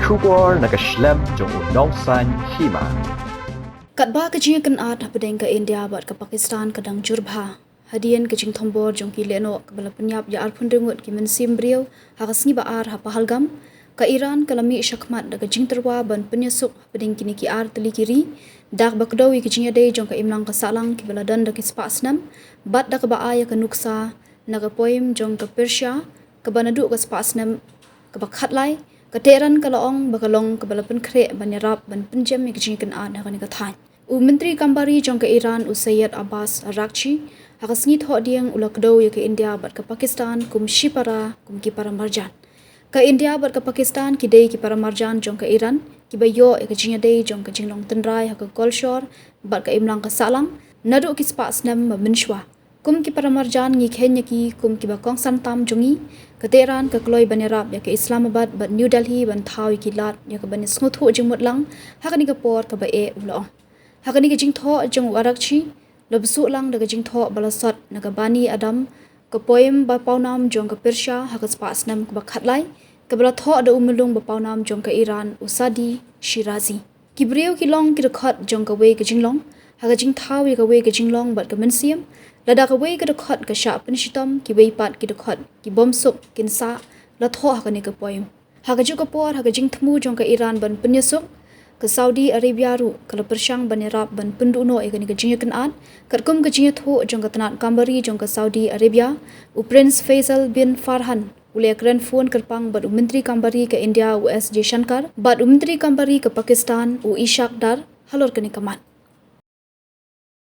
Shipara nakaslem jong unong san Hima. Katba kajing kan at hapadeng ka India bat ka Pakistan kadang jurbha. Hadian kajing thombor jong ki leno kabala penyap ya arpun rengut ki mensim brio hagasngi baar ha pahalgam ka Iran kalami syakmat da kajing Tyrwa ban Pynïasuk hapadeng kini ki ar teli kiri dak bakdawi kajing ade jong ka imlang ka salang ki baladan da ki spasnam bat da ka baaya ka nuksa naga poem jong ka Persia ka banadu ka spasnam ka bakhatlai kateran kalaong bakalong kabala penkre banyarap ban penjem ki kajing kan at hakani ka thain Menteri Kambari jong ke Iran Usayyad Abbas Arakchi hagasngi tho diang ulakdo ya ke India bat ke Pakistan kum Shipara kum ki Paramarjan. Ke India bat ke Pakistan ki dei ki Paramarjan jong ke Iran ki bayo ya ke jinya dei jong ke jinglong tenrai ha ke Golshore bat ke imlang ke Salang nadu ki spasnam menshwa. Kum ki Paramarjan ngi khenya ki kum ki bakong santam jongi ke Tehran ke Kloi Banirab ya ke Islamabad bat New Delhi ban thawi ki lat ya ke banis nguthu jingmut lang hakani ke por ke bae ulo. Hakani ke jing tho jong warakchi lebsu lang daga jing tho balasot naga bani adam ke poem ba paunam jong ke Persia hakas pasnam ke bakhatlai ke bala tho da umulung ba paunam jong ke Iran usadi shirazi kibreu ki long ki rekhot jong ke we ke jinglong haga jing thawi ke we ke jinglong bat ke mensiam lada ke we ke rekhot ke sha penishitam ki we pat ki rekhot ki bomsuk kinsa la tho hakani ke poem haga ju ke por haga jing thmu jong ke Iran ban Pynïasuk ke Saudi Arabia ru kala persyang banirap ban penduno egani ke jinya kenat katkum ke jinya thu jong ke tanat Kambari jong ke Saudi Arabia u Prince Faisal bin Farhan ule kren phone kerpang bat Menteri Kambari ke India US Shankar bat Menteri Kambari ke Pakistan u Ishaq Dar halor kani kamat